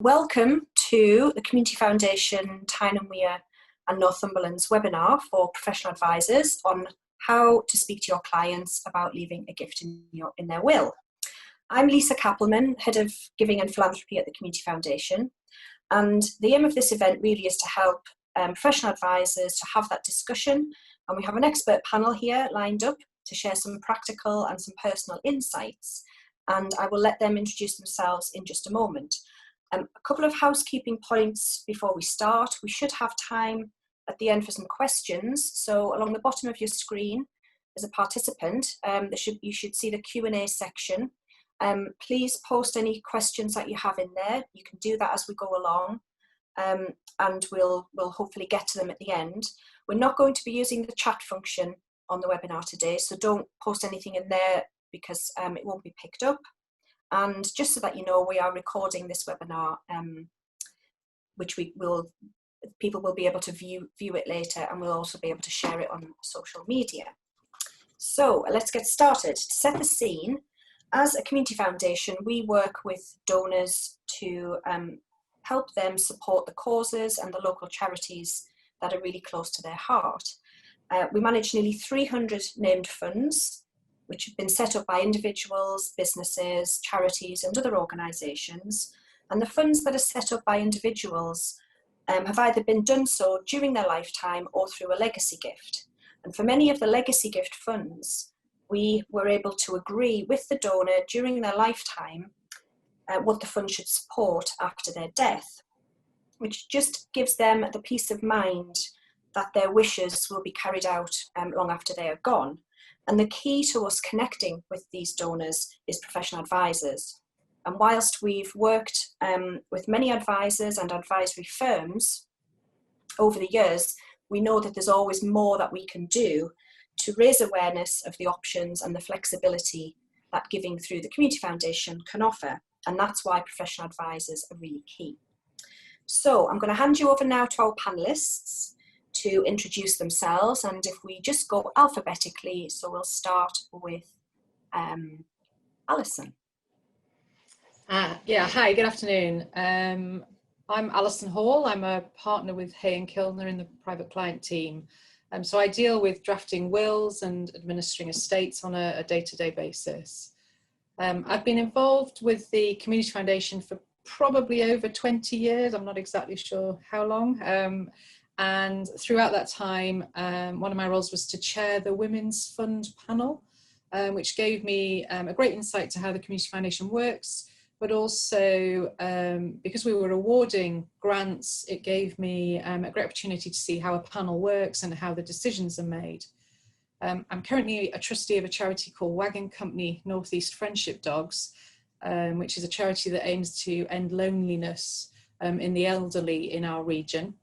Welcome to the Community Foundation Tyne and Wear and Northumberland's webinar for professional advisors on how to speak to your clients about leaving a gift in their will. I'm Lisa Kappelman, Head of Giving and Philanthropy at the Community Foundation, and the aim of this event really is to help professional advisors to have that discussion, and we have an expert panel here lined up to share some practical and some personal insights, and I will let them introduce themselves in just a moment. A couple of housekeeping points before we start. We should have time at the end for some questions. So along the bottom of your screen as a participant, you should see the Q&A section. Please post any questions that you have in there. You can do that as we go along, and we'll hopefully get to them at the end. We're not going to be using the chat function on the webinar today, so don't post anything in there because it won't be picked up. And just so that you know, we are recording this webinar, which people will be able to view it later, and we'll also be able to share it on social media. So let's get started. To set the scene, as a community foundation, we work with donors to help them support the causes and the local charities that are really close to their heart. We manage nearly 300 named funds, which have been set up by individuals, businesses, charities and other organisations. And the funds that are set up by individuals have either been done so during their lifetime or through a legacy gift. And for many of the legacy gift funds, we were able to agree with the donor during their lifetime what the fund should support after their death, which just gives them the peace of mind that their wishes will be carried out long after they are gone. And the key to us connecting with these donors is professional advisors. And whilst we've worked with many advisors and advisory firms over the years, we know that there's always more that we can do to raise awareness of the options and the flexibility that giving through the Community Foundation can offer. And that's why professional advisors are really key. So I'm going to hand you over now to our panelists to introduce themselves, and if we just go alphabetically, so we'll start with Alison. Yeah, hi, good afternoon. I'm Allison Hall. I'm a partner with Ayre and Kilner in the private client team. So I deal with drafting wills and administering estates on a day-to-day basis. I've been involved with the Community Foundation for probably over 20 years. I'm not exactly sure how long. And throughout that time, one of my roles was to chair the Women's Fund panel, which gave me a great insight to how the Community Foundation works, but also because we were awarding grants, it gave me a great opportunity to see how a panel works and how the decisions are made. I'm currently a trustee of a charity called Wagon Company North East Friendship Dogs, which is a charity that aims to end loneliness in the elderly in our region.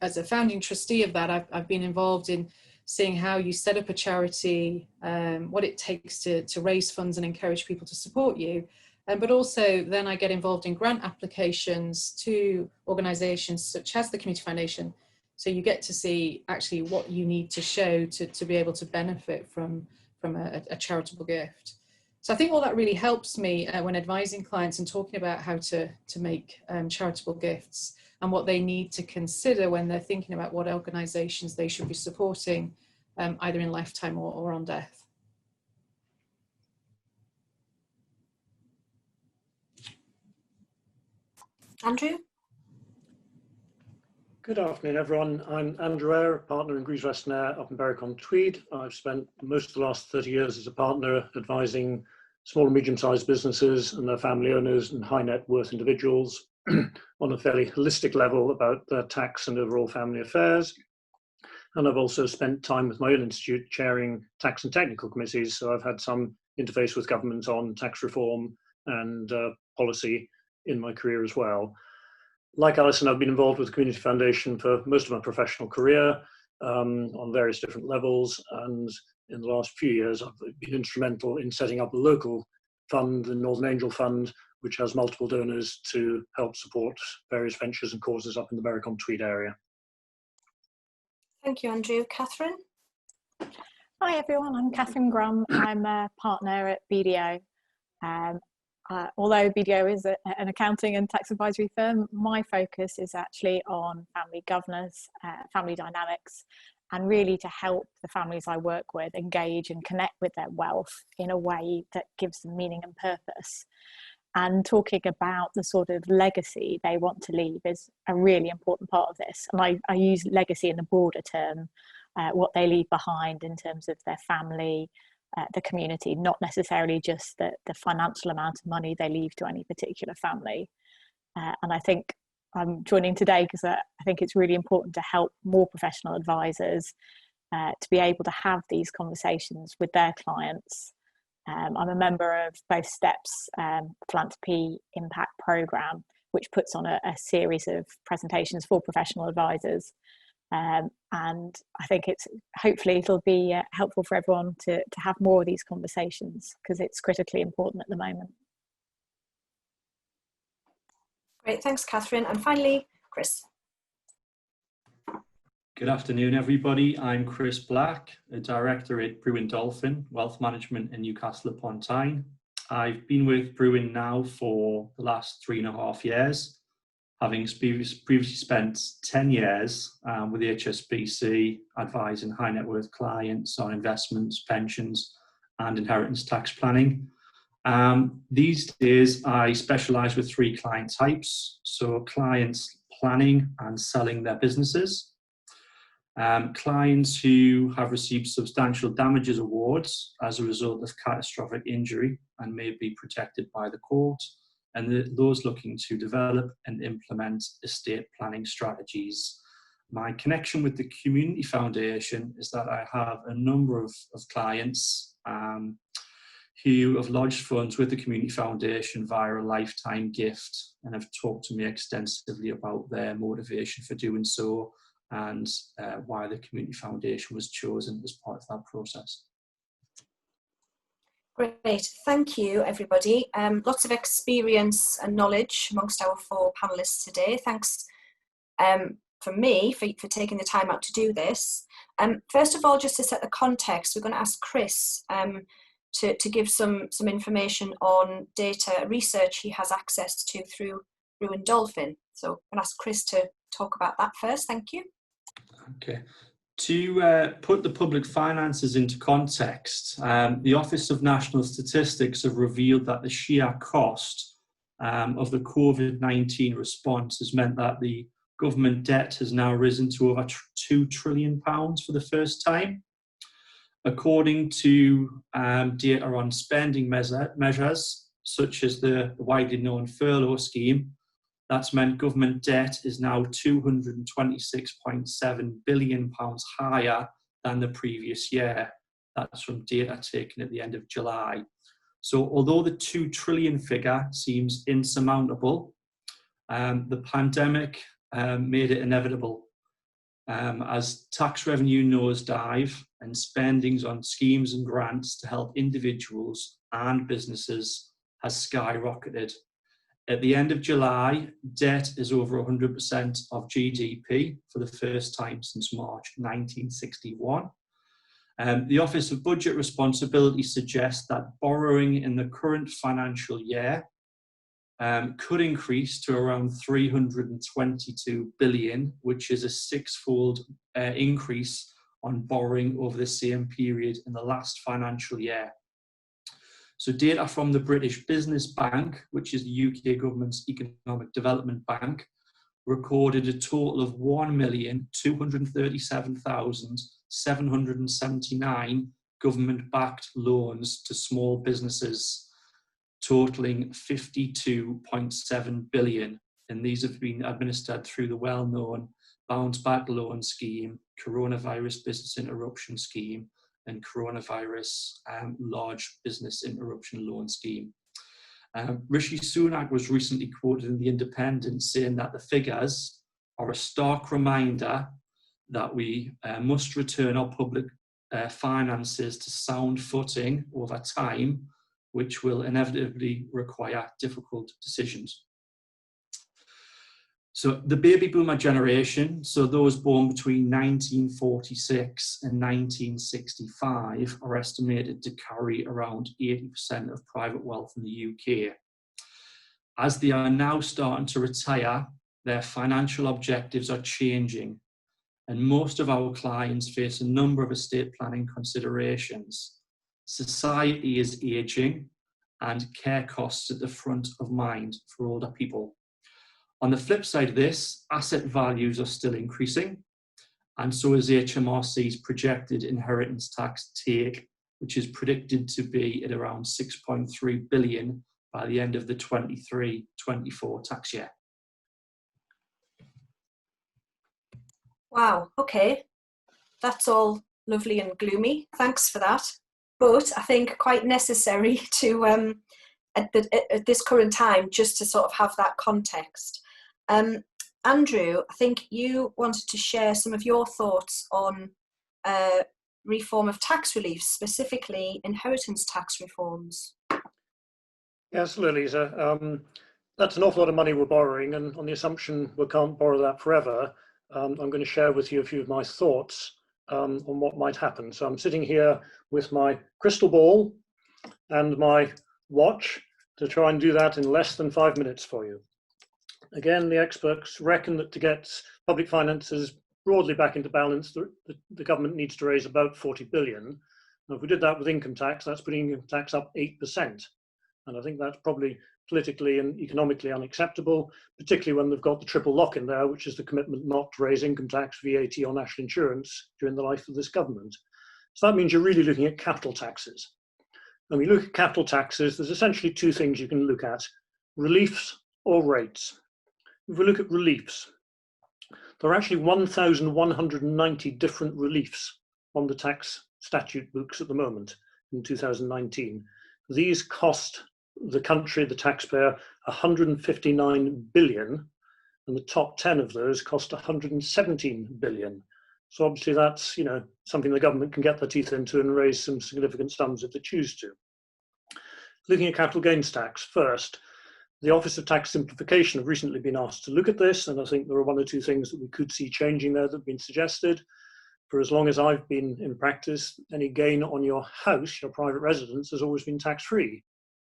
As a founding trustee of that, I've been involved in seeing how you set up a charity, what it takes to raise funds and encourage people to support you. But also then I get involved in grant applications to organisations such as the Community Foundation. So you get to see actually what you need to show to be able to benefit from a charitable gift. So I think all that really helps me when advising clients and talking about how to make charitable gifts and what they need to consider when they're thinking about what organisations they should be supporting, either in lifetime or on death. Andrew? Good afternoon, everyone. I'm Andrew Ayre, partner in Greaves up in Berwick-on-Tweed. I've spent most of the last 30 years as a partner advising small and medium-sized businesses and their family owners and high net worth individuals on a fairly holistic level about their tax and overall family affairs. And I've also spent time with my own institute chairing tax and technical committees, so I've had some interface with government on tax reform and policy in my career as well. Like Alison, I've been involved with the Community Foundation for most of my professional career on various different levels, and in the last few years I've been instrumental in setting up a local fund, the Northern Angel Fund, which has multiple donors to help support various ventures and causes up in the Berwick-on-Tweed area. Thank you, Andrew. Catherine? Hi everyone, I'm Catherine Grum. I'm a partner at BDO. although BDO is an accounting and tax advisory firm, my focus is actually on family governance, family dynamics, and really to help the families I work with engage and connect with their wealth in a way that gives them meaning and purpose. And talking about the sort of legacy they want to leave is a really important part of this. And I use legacy in the broader term, what they leave behind in terms of their family, the community, not necessarily just the financial amount of money they leave to any particular family. And I think I'm joining today because I think it's really important to help more professional advisors to be able to have these conversations with their clients. I'm a member of both STEP's Philanthropy Impact program, which puts on a series of presentations for professional advisors. And I think hopefully it'll be helpful for everyone to have more of these conversations, because it's critically important at the moment. Great, thanks Catherine. And finally, Chris. Good afternoon everybody, I'm Chris Black, a director at Brewin Dolphin, Wealth Management in Newcastle upon Tyne. I've been with Brewin now for the last 3.5 years, having previously spent 10 years with the HSBC advising high net worth clients on investments, pensions and inheritance tax planning. These days I specialise with 3 client types, so clients planning and selling their businesses, clients who have received substantial damages awards as a result of catastrophic injury and may be protected by the court, and those looking to develop and implement estate planning strategies. My connection with the Community Foundation is that I have a number of clients who have lodged funds with the Community Foundation via a lifetime gift and have talked to me extensively about their motivation for doing so and why the Community Foundation was chosen as part of that process. Great, thank you everybody. Lots of experience and knowledge amongst our 4 panellists today. Thanks from me for taking the time out to do this. First of all, just to set the context, we're going to ask Chris to give some information on data research he has access to through Brewin Dolphin. So I'm going to ask Chris to talk about that first. Thank you. Okay. To put the public finances into context, the Office of National Statistics have revealed that the sheer cost of the COVID-19 response has meant that the government debt has now risen to over £2 trillion for the first time. According to data on spending measures, such as the widely known furlough scheme, that's meant government debt is now £226.7 billion higher than the previous year. That's from data taken at the end of July. So although the 2 trillion figure seems insurmountable, the pandemic made it inevitable as tax revenue nosedive and spendings on schemes and grants to help individuals and businesses has skyrocketed. At the end of July, debt is over 100% of GDP for the first time since March 1961. The Office of Budget Responsibility suggests that borrowing in the current financial year could increase to around 322 billion, which is a 6-fold increase on borrowing over the same period in the last financial year. So data from the British Business Bank, which is the UK government's economic development bank, recorded a total of 1,237,779 government-backed loans to small businesses, totaling 52.7 billion. And these have been administered through the well-known Bounce Back Loan Scheme, Coronavirus Business Interruption Scheme, and Coronavirus Large Business Interruption Loan Scheme. Rishi Sunak was recently quoted in The Independent saying that the figures are a stark reminder that we must return our public finances to sound footing over time, which will inevitably require difficult decisions. So the baby boomer generation, so those born between 1946 and 1965, are estimated to carry around 80% of private wealth in the UK. As they are now starting to retire, their financial objectives are changing, and most of our clients face a number of estate planning considerations. Society is aging, and care costs at the front of mind for older people. On the flip side of this, asset values are still increasing, and so is HMRC's projected inheritance tax take, which is predicted to be at around 6.3 billion by the end of the 23-24 tax year. Wow, okay. That's all lovely and gloomy. Thanks for that. But I think quite necessary to, at this current time, just to sort of have that context. Andrew, I think you wanted to share some of your thoughts on reform of tax relief, specifically inheritance tax reforms. Yes, Lisa. That's an awful lot of money we're borrowing, and on the assumption we can't borrow that forever, I'm going to share with you a few of my thoughts on what might happen. So I'm sitting here with my crystal ball and my watch to try and do that in less than 5 minutes for you. Again, the experts reckon that to get public finances broadly back into balance, the government needs to raise about 40 billion. Now, if we did that with income tax, that's putting income tax up 8%. And I think that's probably politically and economically unacceptable, particularly when they've got the triple lock in there, which is the commitment not to raise income tax, VAT or national insurance during the life of this government. So that means you're really looking at capital taxes. When we look at capital taxes, there's essentially two things you can look at: reliefs or rates. If we look at reliefs, there are actually 1,190 different reliefs on the tax statute books at the moment in 2019. These cost the country, the taxpayer, 159 billion, and the top 10 of those cost 117 billion. So obviously that's, something the government can get their teeth into and raise some significant sums if they choose to. Looking at capital gains tax first, the Office of Tax Simplification have recently been asked to look at this, and I think there are one or two things that we could see changing there that have been suggested. For as long as I've been in practice, any gain on your house, your private residence, has always been tax-free.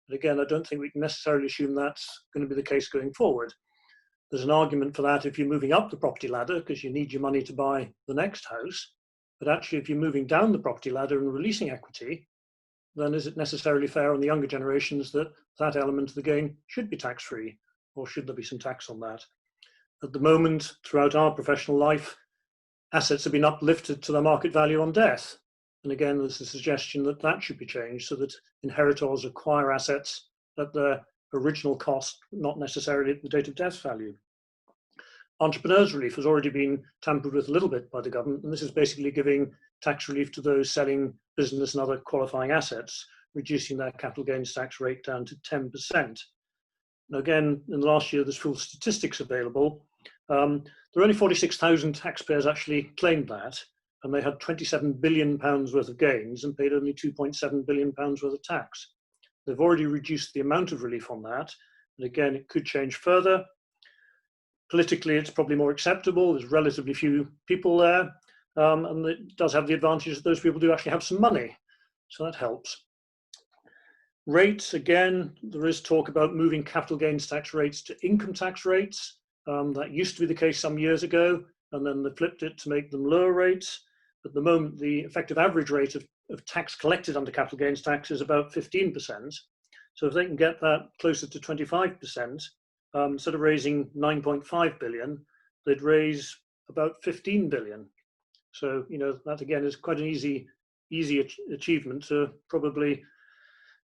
But again, I don't think we can necessarily assume that's going to be the case going forward. There's an argument for that if you're moving up the property ladder because you need your money to buy the next house. But actually, if you're moving down the property ladder and releasing equity, then is it necessarily fair on the younger generations that that element of the gain should be tax-free, or should there be some tax on that? At the moment, throughout our professional life, assets have been uplifted to their market value on death. And again, there's a suggestion that that should be changed so that inheritors acquire assets at their original cost, not necessarily at the date of death value. Entrepreneurs' relief has already been tampered with a little bit by the government, and this is basically giving tax relief to those selling business and other qualifying assets, reducing their capital gains tax rate down to 10%. Now again, in the last year, there's full statistics available. There are only 46,000 taxpayers actually claimed that, and they had £27 billion worth of gains and paid only £2.7 billion worth of tax. They've already reduced the amount of relief on that, and again, it could change further. Politically, it's probably more acceptable. There's relatively few people there, and it does have the advantage that those people do actually have some money, so that helps. Rates, again, there is talk about moving capital gains tax rates to income tax rates. That used to be the case some years ago, and then they flipped it to make them lower rates. At the moment, the effective average rate of tax collected under capital gains tax is about 15%. So if they can get that closer to 25%, instead of raising 9.5 billion, they'd raise about 15 billion. So, that again is quite an easy achievement to probably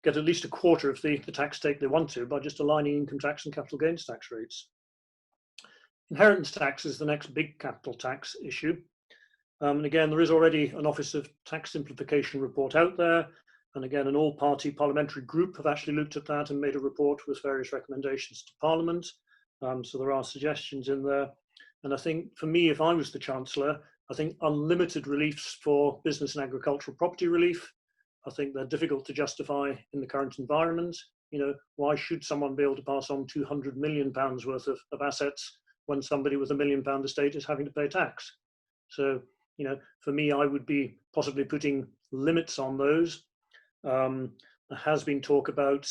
get at least a quarter of the tax take they want to by just aligning income tax and capital gains tax rates. Inheritance tax is the next big capital tax issue. And again, there is already an Office of Tax Simplification report out there. And again, an all-party parliamentary group have actually looked at that and made a report with various recommendations to Parliament. So there are suggestions in there. And I think for me, if I was the Chancellor, I think unlimited reliefs for business and agricultural property relief, I think they're difficult to justify in the current environment. Why should someone be able to pass on £200 million worth of assets when somebody with £1 million estate is having to pay tax? So, for me, I would be possibly putting limits on those. There has been talk about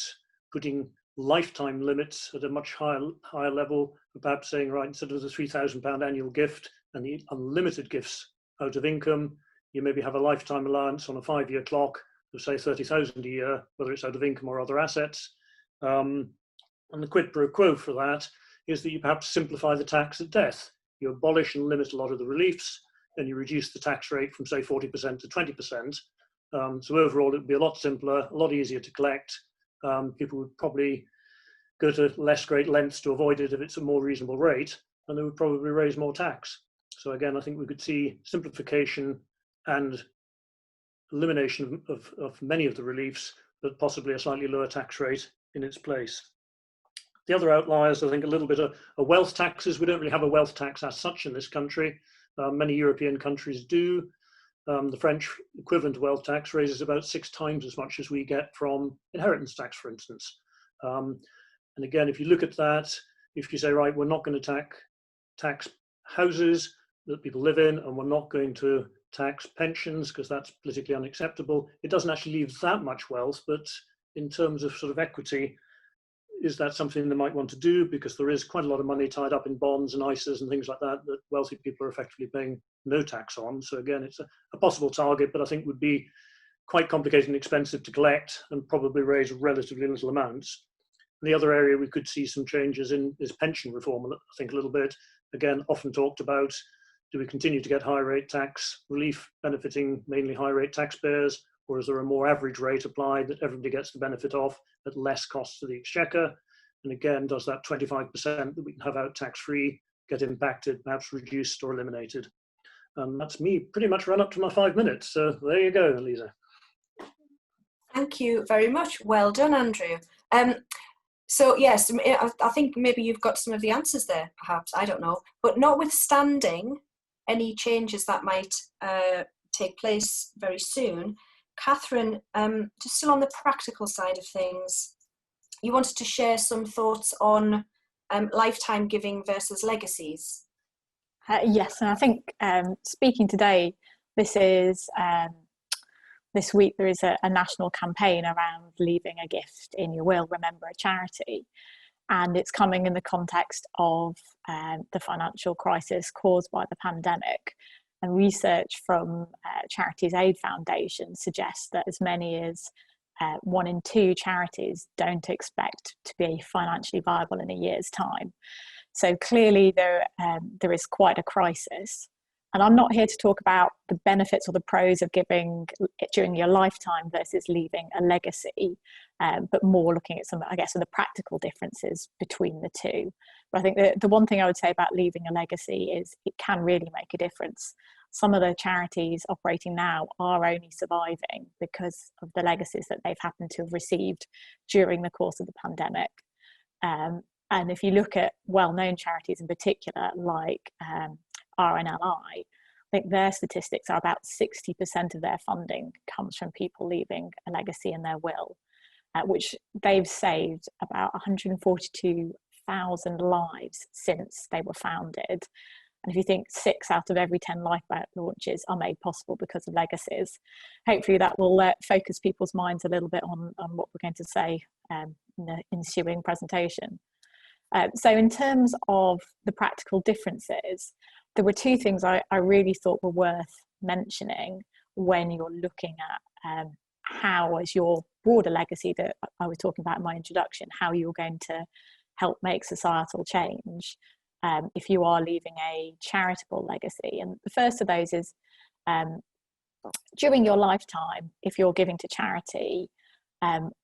putting lifetime limits at a much higher level, perhaps saying, right, instead of the £3,000 annual gift and the unlimited gifts out of income, you maybe have a lifetime allowance on a 5-year clock of say 30,000 a year, whether it's out of income or other assets. And the quid pro quo for that is that you perhaps simplify the tax at death. You abolish and limit a lot of the reliefs, and you reduce the tax rate from say 40% to 20%. So overall, it would be a lot simpler, a lot easier to collect. People would probably go to less great lengths to avoid it if it's a more reasonable rate, and they would probably raise more tax. So again, I think we could see simplification and elimination of many of the reliefs, but possibly a slightly lower tax rate in its place. The other outliers, I think, a little bit of wealth taxes. We don't really have a wealth tax as such in this country. Many European countries do. The French equivalent wealth tax raises about 6 times as much as we get from inheritance tax, for instance. And again, if you look at that, if you say, right, we're not going to tax houses that people live in, and we're not going to tax pensions because that's politically unacceptable, it doesn't actually leave that much wealth. But in terms of sort of equity, is that something they might want to do? Because there is quite a lot of money tied up in bonds and ISAs and things like that that wealthy people are effectively paying no tax on. So again, it's a possible target, but I think would be quite complicated and expensive to collect and probably raise relatively little amounts. And the other area we could see some changes in is pension reform, I think a little bit. Again, often talked about, do we continue to get high rate tax relief benefiting mainly high rate taxpayers, or is there a more average rate applied that everybody gets the benefit of at less cost to the exchequer? And again, does that 25% that we can have out tax-free get impacted, perhaps reduced or eliminated? And that's me pretty much run up to my 5 minutes. So there you go, Lisa. Thank you very much. Well done, Andrew. So yes, I think maybe you've got some of the answers there, perhaps, I don't know. But notwithstanding any changes that might take place very soon, Catherine, just still on the practical side of things, you wanted to share some thoughts on lifetime giving versus legacies. Yes, and I think speaking today, this week there is a national campaign around leaving a gift in your will, remember a charity, and it's coming in the context of the financial crisis caused by the pandemic. And research from Charities Aid Foundation suggests that as many as 1 in 2 charities don't expect to be financially viable in a year's time. So clearly there is quite a crisis. And I'm not here to talk about the benefits or the pros of giving during your lifetime versus leaving a legacy, but more looking at some, I guess, of the practical differences between the two. But I think the one thing I would say about leaving a legacy is it can really make a difference. Some of the charities operating now are only surviving because of the legacies that they've happened to have received during the course of the pandemic. And if you look at well-known charities in particular, like RNLI, I think their statistics are about 60% of their funding comes from people leaving a legacy in their will, which they've saved about 142,000 lives since they were founded. And if you think 6 out of every 10 lifeboat launches are made possible because of legacies, hopefully that will focus people's minds a little bit on what we're going to say in the ensuing presentation. So in terms of the practical differences, there were 2 things I really thought were worth mentioning when you're looking at how, as your broader legacy that I was talking about in my introduction, how you're going to help make societal change if you are leaving a charitable legacy. And the first of those is during your lifetime, if you're giving to charity,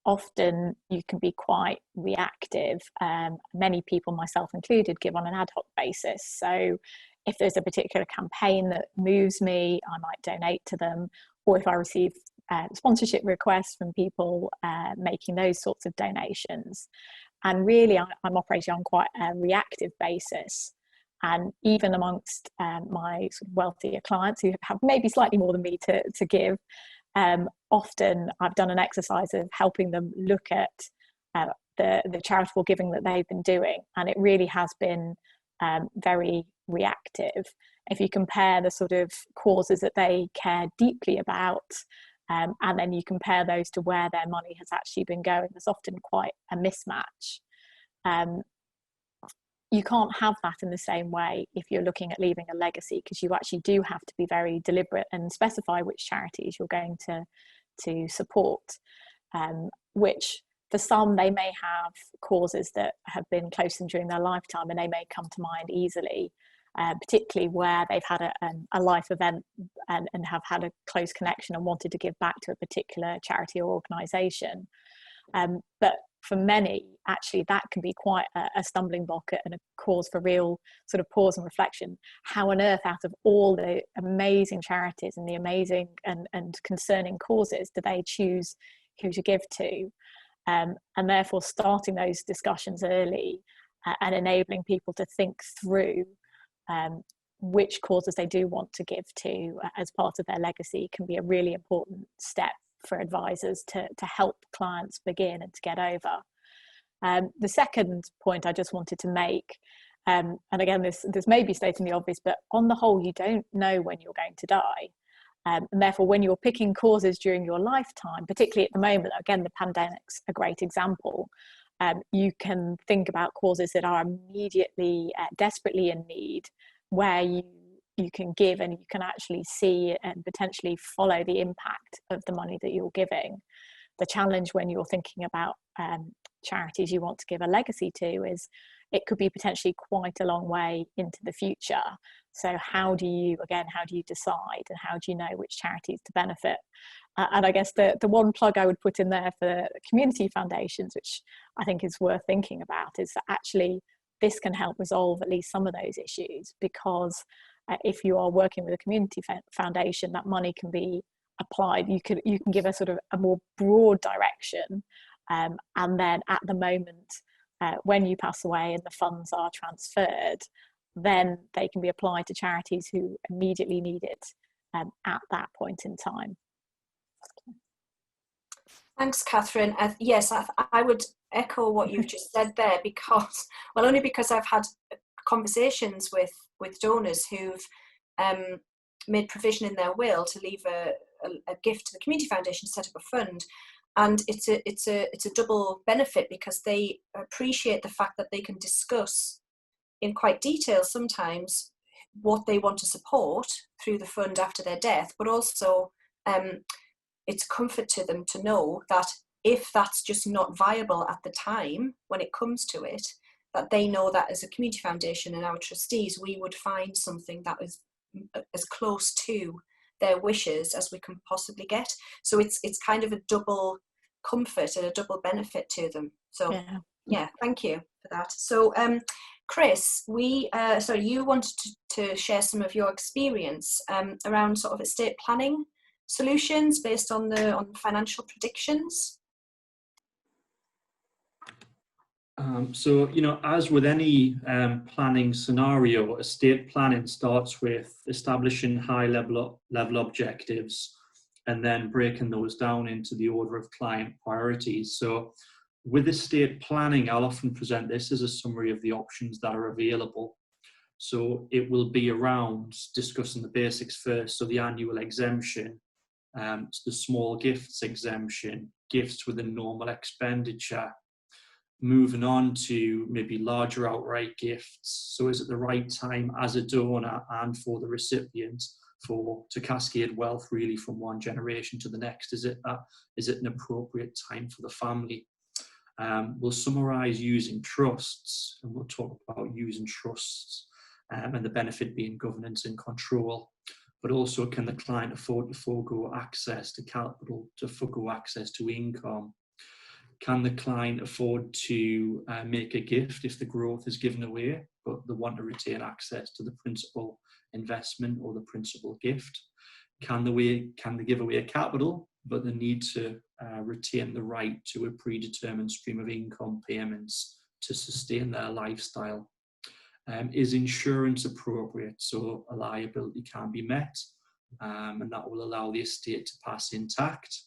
often you can be quite reactive. Many people, myself included, give on an ad hoc basis. So if there's a particular campaign that moves me, I might donate to them. Or if I receive sponsorship requests from people making those sorts of donations. And really, I'm operating on quite a reactive basis. And even amongst my sort of wealthier clients who have maybe slightly more than me to give, often I've done an exercise of helping them look at the charitable giving that they've been doing, and it really has been very reactive. If you compare the sort of causes that they care deeply about and then you compare those to where their money has actually been going. There's often quite a mismatch. You can't have that in the same way if you're looking at leaving a legacy, because you actually do have to be very deliberate and specify which charities you're going to support, which for some, they may have causes that have been close to them during their lifetime and they may come to mind easily, particularly where they've had a life event and have had a close connection and wanted to give back to a particular charity or organisation. But for many, actually, that can be quite a stumbling block and a cause for real sort of pause and reflection. How on earth, out of all the amazing charities and the amazing and concerning causes, do they choose who to give to? And therefore, starting those discussions early and enabling people to think through which causes they do want to give to as part of their legacy can be a really important step for advisors to help clients begin and to get over. The second point I just wanted to make, and again, this may be stating the obvious, but on the whole, you don't know when you're going to die. And therefore, when you're picking causes during your lifetime, particularly at the moment, again, the pandemic's a great example, you can think about causes that are immediately, desperately in need, where you can give and you can actually see and potentially follow the impact of the money that you're giving. The challenge when you're thinking about charities you want to give a legacy to is it could be potentially quite a long way into the future. So how do you decide, and how do you know which charities to benefit? And I guess the one plug I would put in there for community foundations, which I think is worth thinking about, is that actually this can help resolve at least some of those issues, because if you are working with a community foundation, that money can be applied. You can give a sort of a more broad direction, and then at the moment when you pass away and the funds are transferred, then they can be applied to charities who immediately need it at that point in time. Thanks, Catherine. Yes, I would echo what you've just said there, because, well, only because I've had conversations with donors who've made provision in their will to leave a gift to the community foundation to set up a fund, and it's a double benefit, because they appreciate the fact that they can discuss in quite detail sometimes what they want to support through the fund after their death, but also it's comfort to them to know that if that's just not viable at the time when it comes to it, that they know that as a community foundation and our trustees, we would find something that is as close to their wishes as we can possibly get. So it's kind of a double comfort and a double benefit to them. So yeah, thank you for that. So Chris, you wanted to share some of your experience around sort of estate planning solutions based on financial predictions. So, as with any planning scenario, estate planning starts with establishing high level objectives and then breaking those down into the order of client priorities. So with estate planning, I'll often present this as a summary of the options that are available. So it will be around discussing the basics first, so the annual exemption, the small gifts exemption, gifts within normal expenditure, moving on to maybe larger outright gifts. So is it the right time as a donor and for the recipient to cascade wealth really from one generation to the next? Is it an appropriate time for the family? We'll summarise using trusts, and we'll talk about using trusts and the benefit being governance and control. But also, can the client afford to forego access to capital, to forego access to income? Can the client afford to make a gift if the growth is given away, but they want to retain access to the principal investment or the principal gift? Can they give away capital, but they need to retain the right to a predetermined stream of income payments to sustain their lifestyle? Is insurance appropriate, so a liability can be met, and that will allow the estate to pass intact?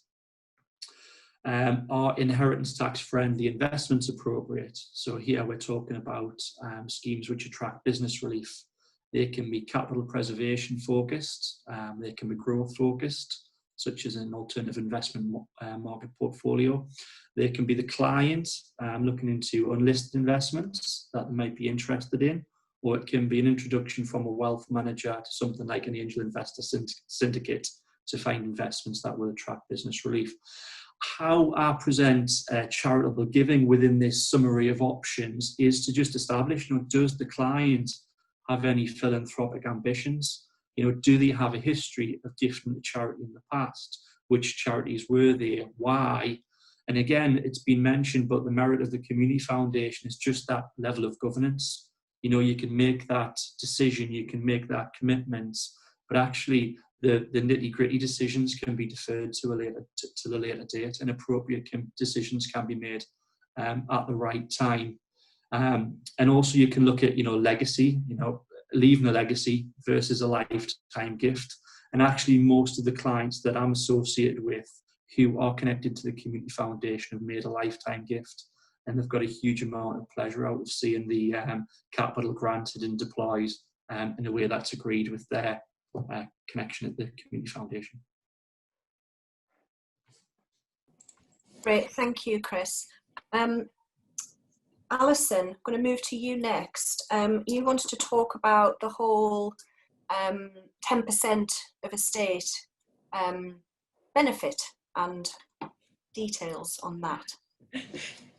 Are inheritance tax friendly investments appropriate? So here we're talking about schemes which attract business relief. They can be capital preservation focused, they can be growth focused, such as an alternative investment market portfolio. There can be the client looking into unlisted investments that they might be interested in, or it can be an introduction from a wealth manager to something like an angel investor syndicate to find investments that will attract business relief. How I present charitable giving within this summary of options is to just establish, does the client have any philanthropic ambitions? Do they have a history of gifting to charity in the past? Which charities were there? Why? And again, it's been mentioned, but the merit of the Community Foundation is just that level of governance. You can make that decision, you can make that commitment, but actually the nitty-gritty decisions can be deferred to the later date, and appropriate decisions can be made at the right time. And also you can look at, legacy, leaving a legacy versus a lifetime gift. And actually most of the clients that I'm associated with who are connected to the Community Foundation have made a lifetime gift, and they've got a huge amount of pleasure out of seeing the capital granted and deployed in a way that's agreed with their connection at the Community Foundation. Great, thank you, Chris. Alison, I'm going to move to you next. You wanted to talk about the whole 10% of estate benefit and details on that.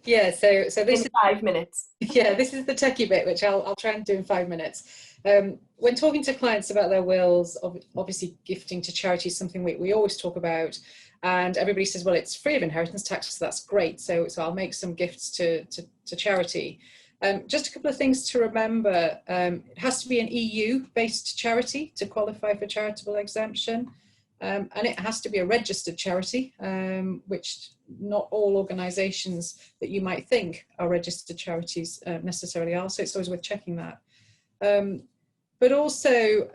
Yeah, so this in 5 minutes. Yeah, this is the techie bit, which I'll try and do in 5 minutes. When talking to clients about their wills, obviously gifting to charity is something we always talk about, and everybody says, well, it's free of inheritance tax, so that's great, so I'll make some gifts to charity. Just a couple of things to remember. It has to be an EU-based charity to qualify for charitable exemption. And it has to be a registered charity, which not all organisations that you might think are registered charities necessarily are, so it's always worth checking that. But also,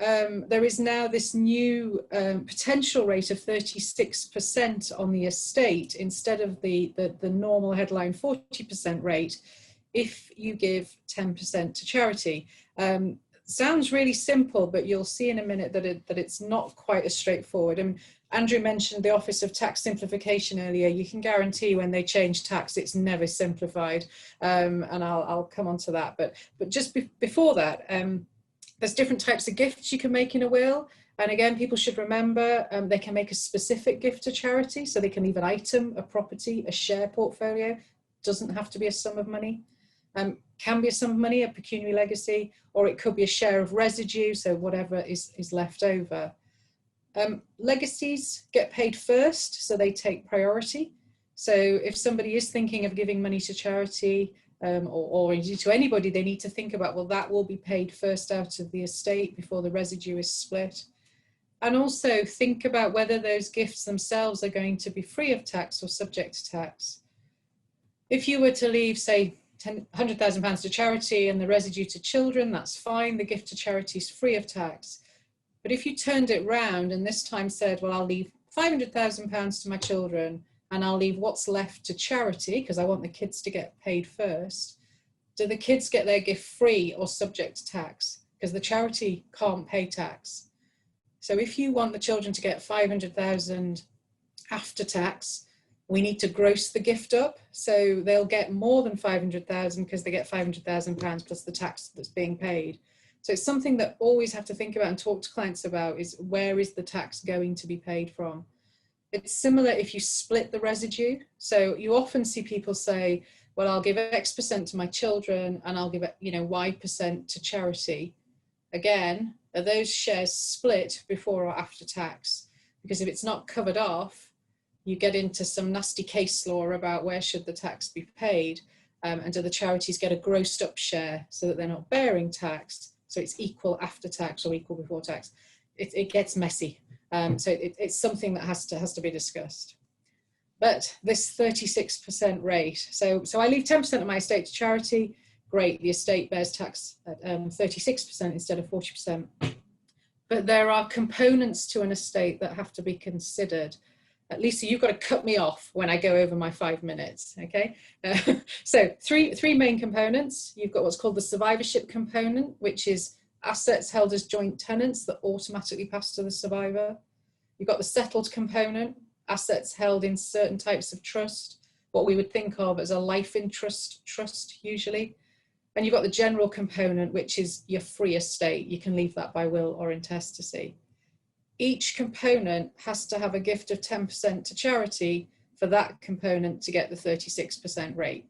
there is now this new potential rate of 36% on the estate instead of the normal headline 40% rate if you give 10% to charity. Sounds really simple, but you'll see in a minute that it's not quite as straightforward. And Andrew mentioned the Office of Tax Simplification earlier. You can guarantee when they change tax, it's never simplified. And I'll come on to that. But just before that, there's different types of gifts you can make in a will. And again, people should remember they can make a specific gift to charity. So they can leave an item, a property, a share portfolio. Doesn't have to be a sum of money. Can be a sum of money, a pecuniary legacy, or it could be a share of residue, so whatever is left over. Legacies get paid first, so they take priority. So if somebody is thinking of giving money to charity, or indeed to anybody, they need to think about, well, that will be paid first out of the estate before the residue is split. And also think about whether those gifts themselves are going to be free of tax or subject to tax. If you were to leave, say, £100,000 to charity and the residue to children, that's fine. The gift to charity is free of tax. But if you turned it round and this time said, well, I'll leave £500,000 to my children and I'll leave what's left to charity because I want the kids to get paid first, do the kids get their gift free or subject to tax? Because the charity can't pay tax. So if you want the children to get £500,000 after tax, we need to gross the gift up, so they'll get more than 500,000 because they get £500,000 plus the tax that's being paid. So it's something that always have to think about and talk to clients about is where is the tax going to be paid from? It's similar if you split the residue. So you often see people say, well, I'll give X% to my children and I'll give Y% to charity. Again, are those shares split before or after tax? Because if it's not covered off, you get into some nasty case law about where should the tax be paid, and do the charities get a grossed up share so that they're not bearing tax, so it's equal after tax or equal before tax. It gets messy, so it's something that has to be discussed. But this 36% rate, so I leave 10% of my estate to charity, great, the estate bears tax at 36% instead of 40%. But there are components to an estate that have to be considered. Lisa, you've got to cut me off when I go over my 5 minutes, okay? So three main components. You've got what's called the survivorship component, which is assets held as joint tenants that automatically pass to the survivor. You've got the settled component, assets held in certain types of trust, what we would think of as a life interest trust usually. And you've got the general component, which is your free estate. You can leave that by will or intestacy. Each component has to have a gift of 10% to charity for that component to get the 36% rate.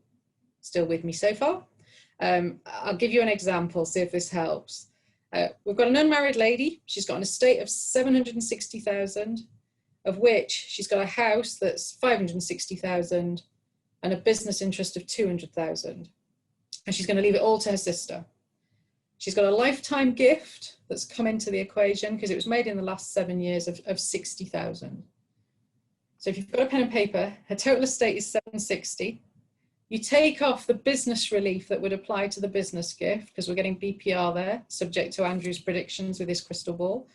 Still with me so far? I'll give you an example, see if this helps. We've got an unmarried lady. She's got an estate of 760,000, of which she's got a house that's 560,000 and a business interest of 200,000. And she's going to leave it all to her sister. She's got a lifetime gift that's come into the equation because it was made in the last 7 years of 60,000. So if you've got a pen and paper, her total estate is 760. You take off the business relief that would apply to the business gift, because we're getting BPR there, subject to Andrew's predictions with his crystal ball.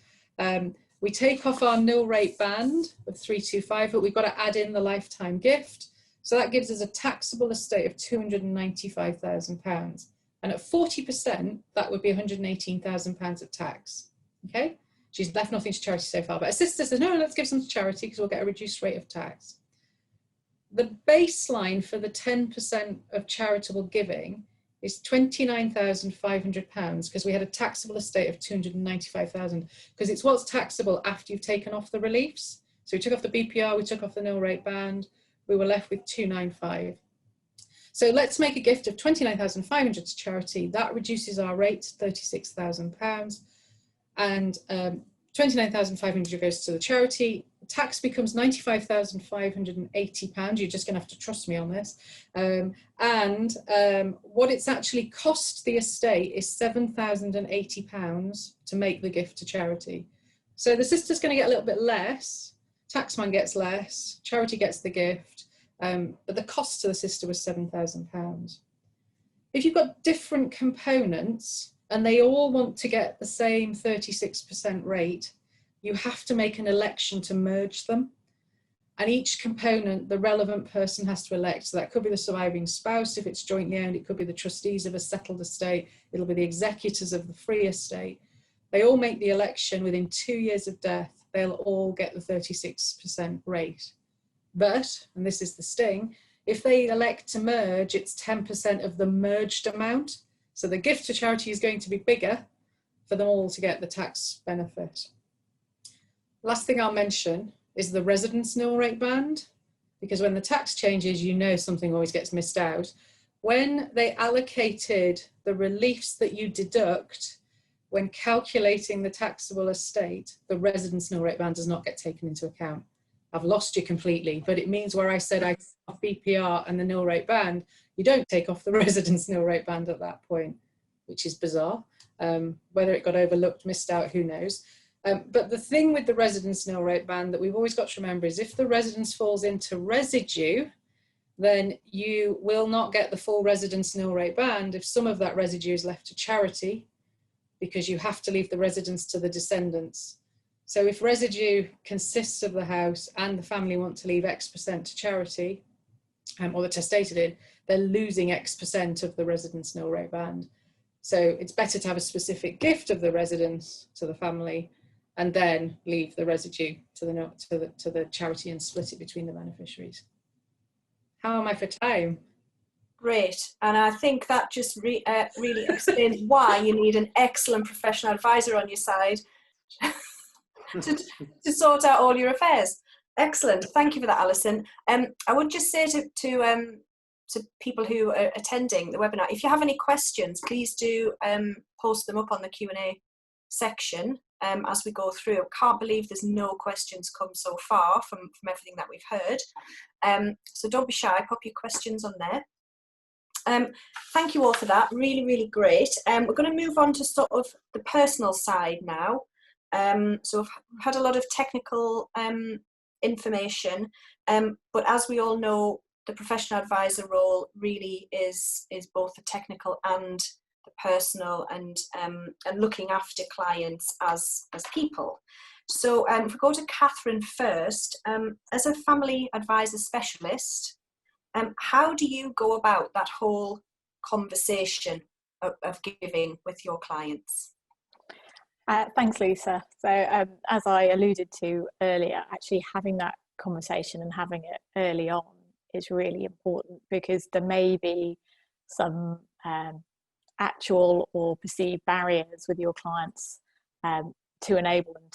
We take off our nil rate band of 325, but we've got to add in the lifetime gift. So that gives us a taxable estate of £295,000. And at 40%, that would be £118,000 of tax. Okay? She's left nothing to charity so far, but her sister says, no, let's give some to charity because we'll get a reduced rate of tax. The baseline for the 10% of charitable giving is £29,500 because we had a taxable estate of £295,000, because it's what's taxable after you've taken off the reliefs. So we took off the BPR, we took off the nil rate band, we were left with 295. So let's make a gift of £29,500 to charity. That reduces our rate to £36,000, and 29,500 goes to the charity. The tax becomes £95,580. You're just going to have to trust me on this. What it's actually cost the estate is £7,080 to make the gift to charity. So the sister's going to get a little bit less, taxman gets less, charity gets the gift, but the cost to the sister was £7,000. If you've got different components and they all want to get the same 36% rate, you have to make an election to merge them. And each component, the relevant person has to elect. So that could be the surviving spouse if it's jointly owned, it could be the trustees of a settled estate, it'll be the executors of the free estate. They all make the election within 2 years of death, they'll all get the 36% rate. But, and this is the sting, if they elect to merge, it's 10% of the merged amount. So the gift to charity is going to be bigger for them all to get the tax benefit. Last thing I'll mention is the residence nil rate band, because when the tax changes, you know something always gets missed out. When they allocated the reliefs that you deduct when calculating the taxable estate, the residence nil rate band does not get taken into account. I've lost you completely, but it means where I said I take off BPR and the nil rate band, you don't take off the residence nil rate band at that point, which is bizarre. Whether it got overlooked, missed out, who knows. But the thing with the residence nil rate band that we've always got to remember is if the residence falls into residue, then you will not get the full residence nil rate band if some of that residue is left to charity, because you have to leave the residence to the descendants. So if residue consists of the house and the family want to leave X% to charity, or the testator did, they're losing X% of the residence nil rate band. So it's better to have a specific gift of the residence to the family and then leave the residue to the charity and split it between the beneficiaries. How am I for time? Great, and I think that just really explains why you need an excellent professional advisor on your side to sort out all your affairs. Excellent, thank you for that, Alison. I would just say to people who are attending the webinar, if you have any questions, please do post them up on the Q&A section as we go through. I can't believe there's no questions come so far from everything that we've heard. So don't be shy, pop your questions on there. Thank you all for that, really, really great. We're going to move on to sort of the personal side now. So we've had a lot of technical information, but as we all know, the professional advisor role really is both the technical and the personal, and looking after clients as people. So if we go to Catherine first, as a family advisor specialist, how do you go about that whole conversation of giving with your clients? Thanks, Lisa. So as I alluded to earlier, actually having that conversation and having it early on is really important, because there may be some actual or perceived barriers with your clients to enable them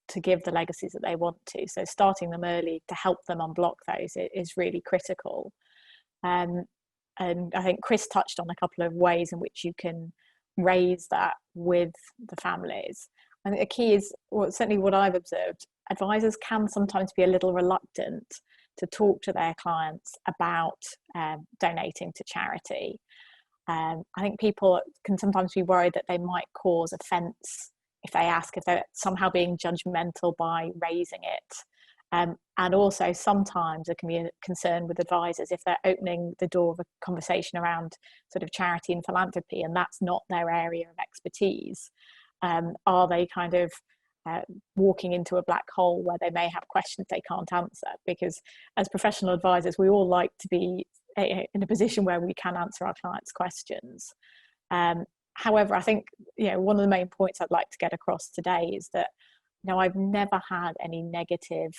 to give the legacies that they want to. So starting them early to help them unblock those is really critical. And I think Chris touched on a couple of ways in which you can raise that with the families. I think the key is, well, certainly what I've observed, advisors can sometimes be a little reluctant to talk to their clients about donating to charity. I think people can sometimes be worried that they might cause offence if they ask, if they're somehow being judgmental by raising it. And also sometimes there can be a concern with advisors if they're opening the door of a conversation around sort of charity and philanthropy, and that's not their area of expertise. Are they kind of walking into a black hole where they may have questions they can't answer? Because as professional advisors, we all like to be in a position where we can answer our clients' questions. However, I think, one of the main points I'd like to get across today is that, I've never had any negative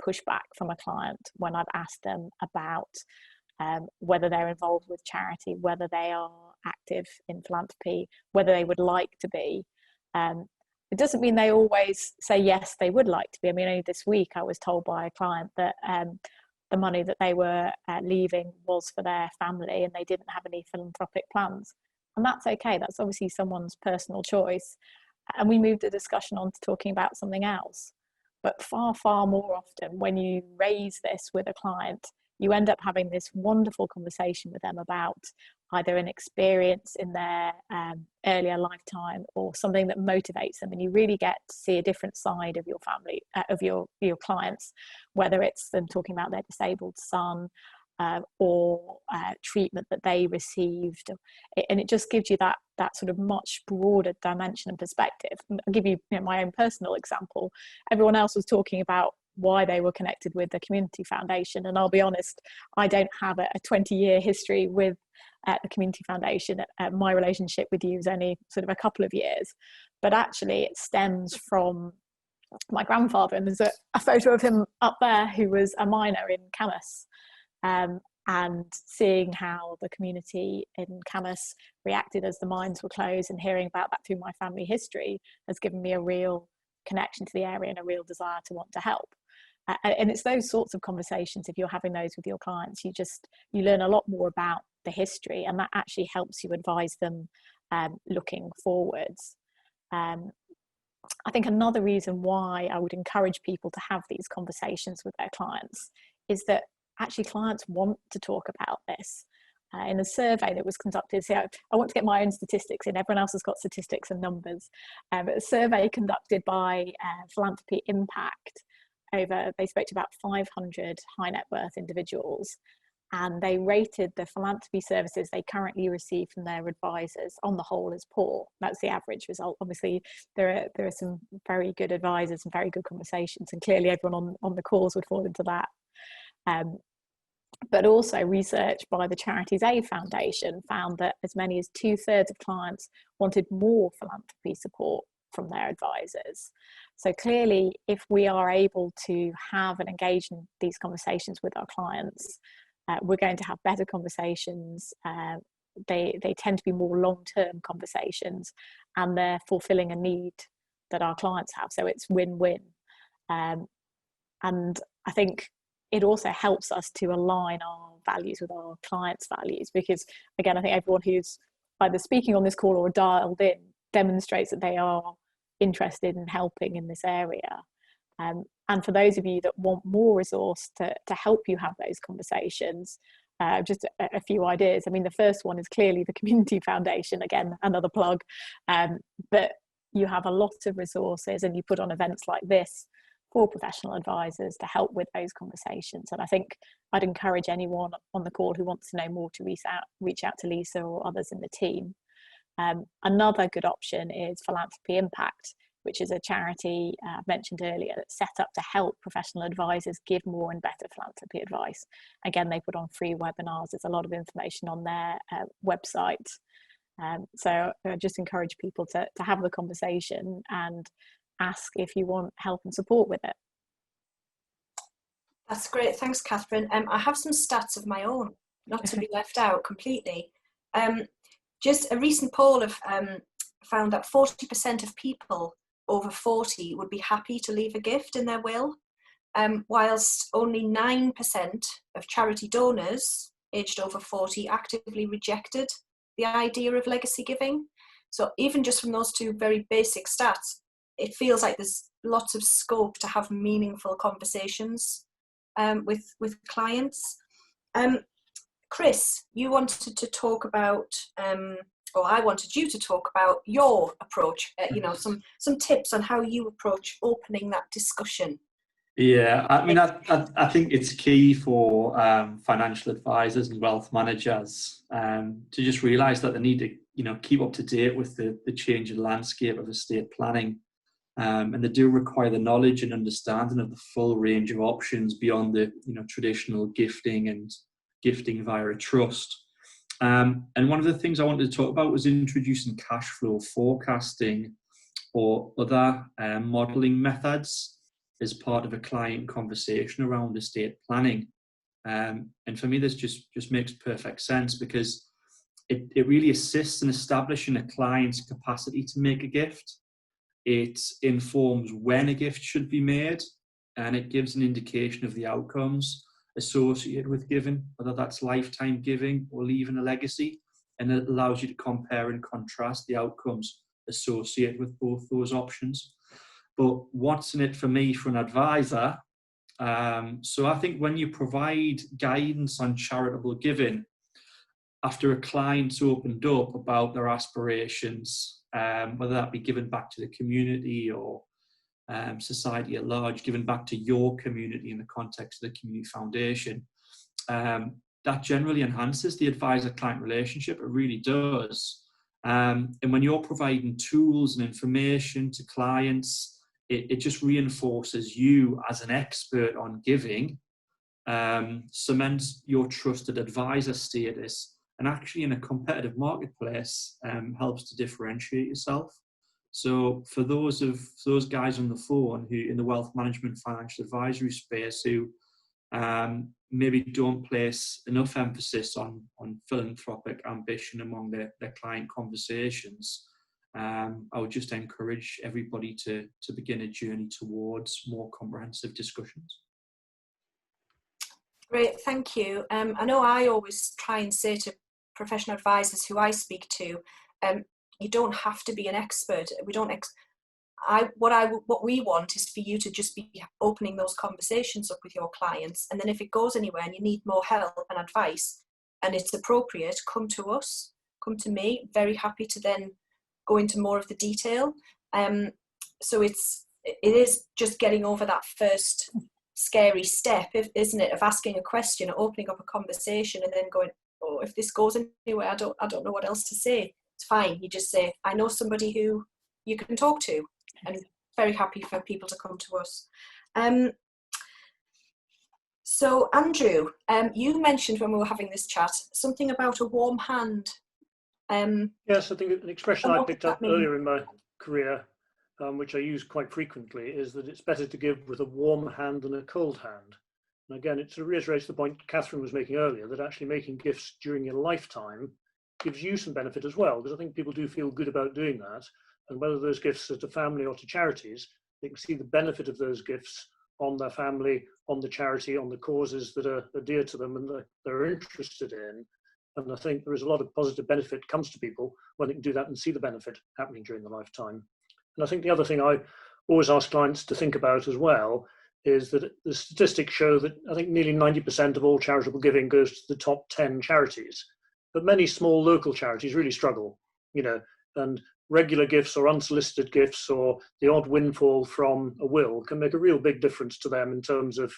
pushback from a client when I've asked them about whether they're involved with charity, whether they are active in philanthropy, whether they would like to be. It doesn't mean they always say yes, they would like to be. I mean, only this week I was told by a client that the money that they were leaving was for their family and they didn't have any philanthropic plans. And that's okay. That's obviously someone's personal choice. And we moved the discussion on to talking about something else. But far, far more often, when you raise this with a client, you end up having this wonderful conversation with them about either an experience in their earlier lifetime or something that motivates them. And you really get to see a different side of your family, of your clients, whether it's them talking about their disabled son or treatment that they received. And it just gives you that sort of much broader dimension and perspective. I'll give you, my own personal example. Everyone else was talking about why they were connected with the Community Foundation, and I'll be honest, I don't have a 20-year history with the Community Foundation. My relationship with you is only sort of a couple of years, but actually it stems from my grandfather, and there's a photo of him up there who was a miner in Camas. And seeing how the community in Camas reacted as the mines were closed and hearing about that through my family history has given me a real connection to the area and a real desire to want to help. And it's those sorts of conversations, if you're having those with your clients, you learn a lot more about the history, and that actually helps you advise them looking forwards. I think another reason why I would encourage people to have these conversations with their clients is that actually clients want to talk about this. In a survey that was conducted, so I want to get my own statistics in, everyone else has got statistics and numbers, but a survey conducted by Philanthropy Impact, they spoke to about 500 high net worth individuals, and they rated the philanthropy services they currently receive from their advisors on the whole as poor. That's the average result. Obviously there are some very good advisors and very good conversations, and clearly everyone on the calls would fall into that. But also research by the Charities Aid Foundation found that as many as 2/3 of clients wanted more philanthropy support from their advisors. So clearly, if we are able to have and engage in these conversations with our clients, we're going to have better conversations. They tend to be more long-term conversations, and they're fulfilling a need that our clients have. So it's win-win. And I think it also helps us to align our values with our clients' values, because again, I think everyone who's either speaking on this call or dialed in demonstrates that they are interested in helping in this area. And for those of you that want more resource to help you have those conversations, just a few ideas. I mean, the first one is clearly the Community Foundation, again, another plug, but you have a lot of resources and you put on events like this for professional advisors to help with those conversations. And I think I'd encourage anyone on the call who wants to know more to reach out to Lisa or others in the team. Another good option is Philanthropy Impact, which is a charity I've mentioned earlier that's set up to help professional advisors give more and better philanthropy advice. Again, they put on free webinars. There's a lot of information on their website. So I just encourage people to have the conversation and ask if you want help and support with it. That's great. Thanks, Catherine. I have some stats of my own, not to be left out completely. Just a recent poll have found that 40% of people over 40 would be happy to leave a gift in their will, whilst only 9% of charity donors aged over 40 actively rejected the idea of legacy giving. So even just from those two very basic stats, it feels like there's lots of scope to have meaningful conversations with clients. Chris, you wanted to talk about, or I wanted you to talk about your approach, some tips on how you approach opening that discussion. Yeah, I mean, I think it's key for financial advisors and wealth managers to just realise that they need to, keep up to date with the changing landscape of estate planning, and they do require the knowledge and understanding of the full range of options beyond the traditional gifting and gifting via a trust. And one of the things I wanted to talk about was introducing cash flow forecasting or other modelling methods as part of a client conversation around estate planning. And for me, this just makes perfect sense because it really assists in establishing a client's capacity to make a gift. It informs when a gift should be made, and it gives an indication of the outcomes associated with giving, whether that's lifetime giving or leaving a legacy, and it allows you to compare and contrast the outcomes associated with both those options. But what's in it for me for an advisor? So I think when you provide guidance on charitable giving, after a client's opened up about their aspirations, whether that be given back to the community or society at large, given back to your community in the context of the community foundation, that generally enhances the advisor-client relationship. It really does. And when you're providing tools and information to clients, it just reinforces you as an expert on giving, cements your trusted advisor status, and actually in a competitive marketplace helps to differentiate yourself. So for those guys on the phone who in the wealth management financial advisory space who maybe don't place enough emphasis on philanthropic ambition among their client conversations, I would just encourage everybody to begin a journey towards more comprehensive discussions. Great, thank you. I know I always try and say to professional advisors who I speak to, you don't have to be an expert. What we want is for you to just be opening those conversations up with your clients, and then if it goes anywhere and you need more help and advice and it's appropriate, come to us, come to me. Very happy to then go into more of the detail. So it is just getting over that first scary step, isn't it, of asking a question, opening up a conversation, and then going, oh, if this goes anywhere, I don't know what else to say. It's fine. You just say, I know somebody who you can talk to, and very happy for people to come to us. So Andrew, you mentioned when we were having this chat something about a warm hand. Yes, I think an expression I picked up earlier in my career, which I use quite frequently, is that it's better to give with a warm hand than a cold hand. And again, it sort of reiterates the point Catherine was making earlier, that actually making gifts during your lifetime gives you some benefit as well, because I think people do feel good about doing that. And whether those gifts are to family or to charities, they can see the benefit of those gifts on their family, on the charity, on the causes that are dear to them and that they're interested in. And I think there is a lot of positive benefit comes to people when they can do that and see the benefit happening during the lifetime. And I think the other thing I always ask clients to think about as well is that the statistics show that I think nearly 90% of all charitable giving goes to the top 10 charities. But many small local charities really struggle, and regular gifts or unsolicited gifts or the odd windfall from a will can make a real big difference to them in terms of,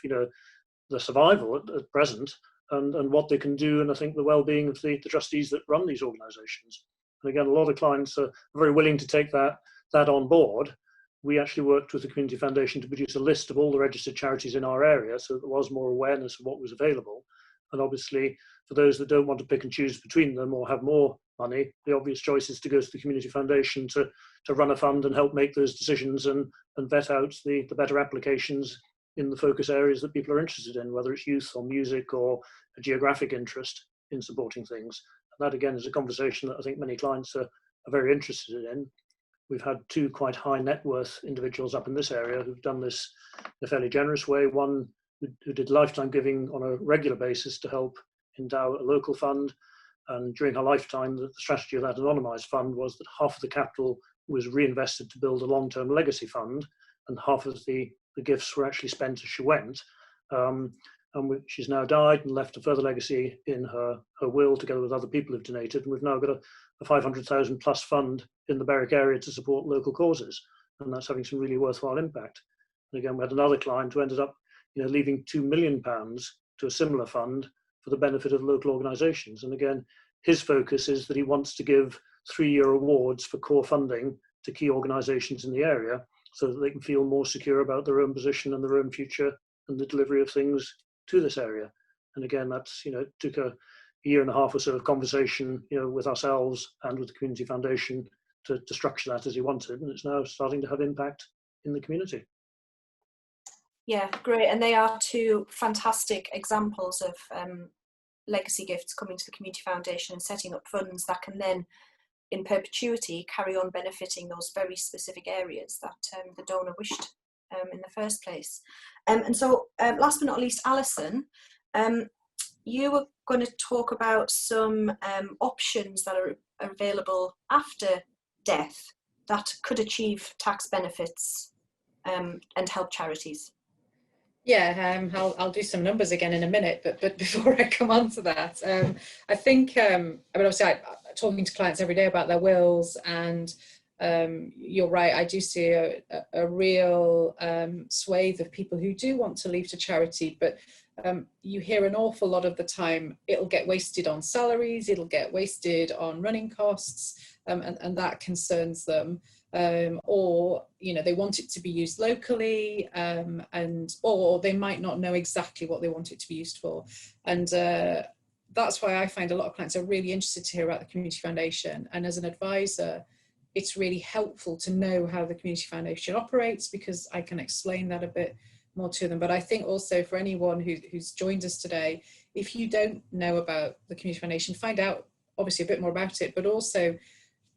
the survival at present and what they can do. And I think the well-being of the trustees that run these organisations. And again, a lot of clients are very willing to take that on board. We actually worked with the Community Foundation to produce a list of all the registered charities in our area so that there was more awareness of what was available. And obviously, for those that don't want to pick and choose between them or have more money, the obvious choice is to go to the community foundation to run a fund and help make those decisions and vet out the better applications in the focus areas that people are interested in, whether it's youth or music or a geographic interest in supporting things. And that again is a conversation that I think many clients are very interested in. We've had two quite high net worth individuals up in this area who've done this in a fairly generous way. One who did lifetime giving on a regular basis to help endow a local fund. And during her lifetime, the strategy of that anonymised fund was that half of the capital was reinvested to build a long-term legacy fund, and half of the gifts were actually spent as she went. She's now died and left a further legacy in her will, together with other people who've donated. And we've now got a 500,000 plus fund in the Berwick area to support local causes, and that's having some really worthwhile impact. And again, we had another client who ended up, leaving £2 million to a similar fund for the benefit of local organisations. And again, his focus is that he wants to give 3-year awards for core funding to key organisations in the area, so that they can feel more secure about their own position and their own future and the delivery of things to this area. And again, that's, it took a year and a half or so of conversation, with ourselves and with the community foundation to structure that as he wanted, and it's now starting to have impact in the community. Yeah, great. And they are two fantastic examples of legacy gifts coming to the community foundation and setting up funds that can then in perpetuity carry on benefiting those very specific areas that the donor wished in the first place. And so last but not least, Alison, you were going to talk about some options that are available after death that could achieve tax benefits and help charities. Yeah, I'll do some numbers again in a minute, but before I come on to that, I think, obviously I'm talking to clients every day about their wills, and you're right, I do see a real swathe of people who do want to leave to charity, but you hear an awful lot of the time, it'll get wasted on salaries, it'll get wasted on running costs, and that concerns them. Or they want it to be used locally, or they might not know exactly what they want it to be used for, and that's why I find a lot of clients are really interested to hear about the community foundation. And as an advisor, it's really helpful to know how the community foundation operates, because I can explain that a bit more to them. But I think also for anyone who's joined us today, if you don't know about the community foundation, find out obviously a bit more about it, but also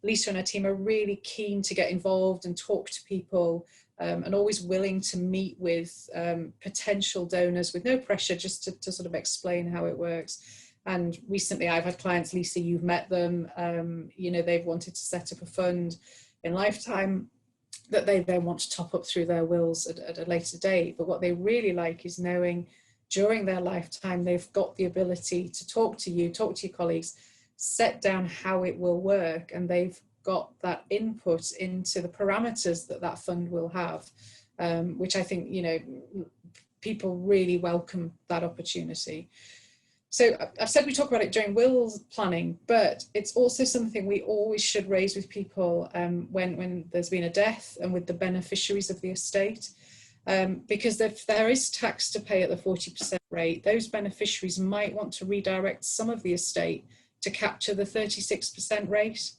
Lisa and her team are really keen to get involved and talk to people, and always willing to meet with potential donors with no pressure, just to sort of explain how it works. And recently I've had clients, Lisa, you've met them, they've wanted to set up a fund in lifetime that they then want to top up through their wills at a later date. But what they really like is knowing during their lifetime they've got the ability to talk to you, talk to your colleagues, set down how it will work, and they've got that input into the parameters that fund will have, which I think people really welcome that opportunity. So I've said we talk about it during wills planning, but it's also something we always should raise with people when there's been a death and with the beneficiaries of the estate, because if there is tax to pay at the 40% rate, those beneficiaries might want to redirect some of the estate to capture the 36% rate.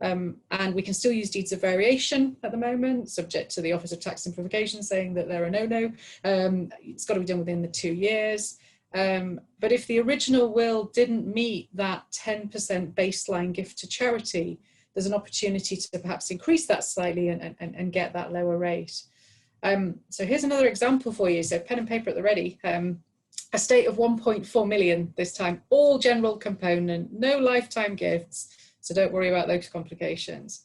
And we can still use deeds of variation at the moment, subject to the Office of Tax Simplification saying that they're a no-no. It's got to be done within the 2 years. But if the original will didn't meet that 10% baseline gift to charity, there's an opportunity to perhaps increase that slightly and get that lower rate. So here's another example for you. So pen and paper at the ready. Estate of 1.4 million this time, all general component, no lifetime gifts, so don't worry about those complications.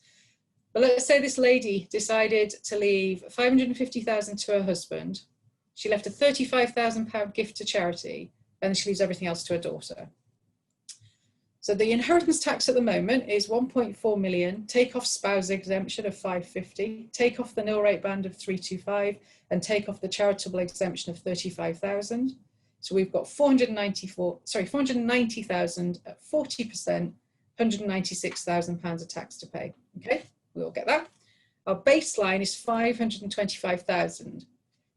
But let's say this lady decided to leave 550,000 to her husband. She left a £35,000 gift to charity, and she leaves everything else to her daughter. So the inheritance tax at the moment is 1.4 million, take off spouse exemption of 550, take off the nil rate band of 325, and take off the charitable exemption of 35,000. So we've got 490,000 at 40%, £196,000 of tax to pay. Okay, we all get that. Our baseline is 525,000.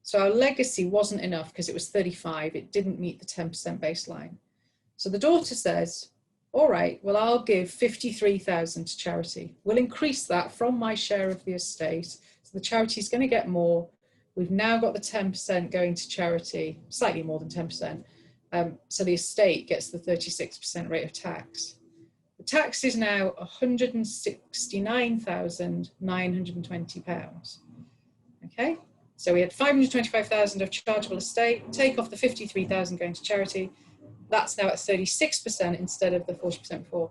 So our legacy wasn't enough because it was 35. It didn't meet the 10% baseline. So the daughter says, all right, well, I'll give 53,000 to charity. We'll increase that from my share of the estate. So the charity's going to get more. We've now got the 10% going to charity, slightly more than 10%. So the estate gets the 36% rate of tax. The tax is now £169,920. Okay, so we had 525,000 of chargeable estate, take off the 53,000 going to charity. That's now at 36% instead of the 40% before.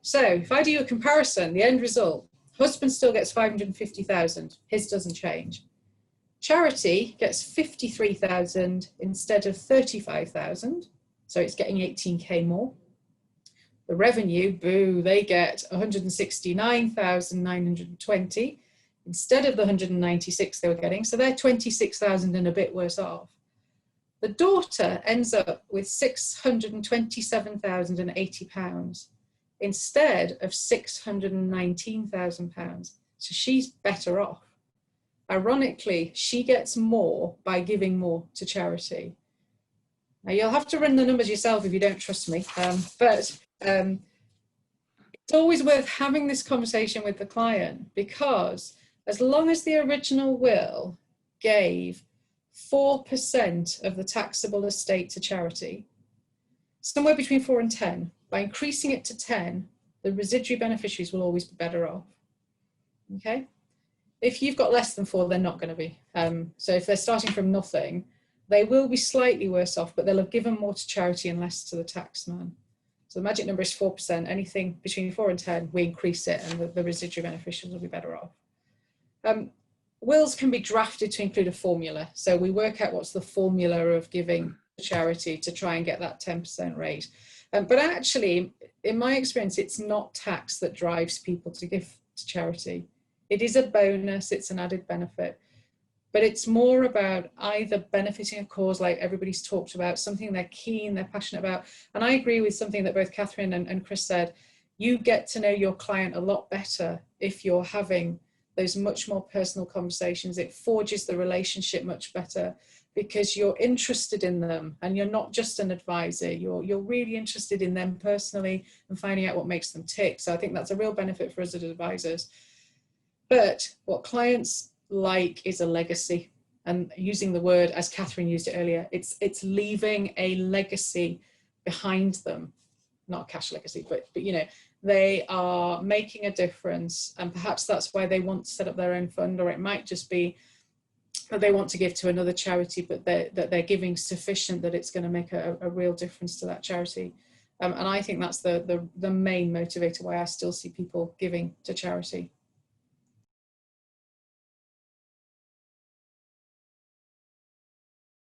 So if I do a comparison, the end result, husband still gets 550,000, his doesn't change. Charity gets 53,000 instead of 35,000, so it's getting 18k more. The revenue, boo, they get 169,920 instead of the 196 they were getting, so they're 26,000 and a bit worse off. The daughter ends up with £627,080 instead of £619,000, so she's better off. Ironically, she gets more by giving more to charity. Now, you'll have to run the numbers yourself if you don't trust me, but it's always worth having this conversation with the client, because as long as the original will gave 4% of the taxable estate to charity, somewhere between 4 and 10, by increasing it to 10, the residuary beneficiaries will always be better off. Okay? If you've got less than 4, they're not going to be. So if they're starting from nothing, they will be slightly worse off, but they'll have given more to charity and less to the taxman. So the magic number is 4%. Anything between 4 and 10, we increase it, and the residuary beneficiaries will be better off. Wills can be drafted to include a formula. So we work out what's the formula of giving to charity to try and get that 10% rate. But actually, in my experience, it's not tax that drives people to give to charity. It is a bonus, it's an added benefit, but it's more about either benefiting a cause like everybody's talked about, something they're keen, they're passionate about. And I agree with something that both Catherine and Chris said. You get to know your client a lot better if you're having those much more personal conversations. It forges the relationship much better because you're interested in them and you're not just an advisor. You're really interested in them personally and finding out what makes them tick. So I think that's a real benefit for us as advisors. But what clients like is a legacy, and using the word as Catherine used it earlier, it's leaving a legacy behind them, not a cash legacy, but you know, they are making a difference, and perhaps that's why they want to set up their own fund, or it might just be that they want to give to another charity, but that they're giving sufficient that it's going to make a real difference to that charity. And I think that's the main motivator why I still see people giving to charity.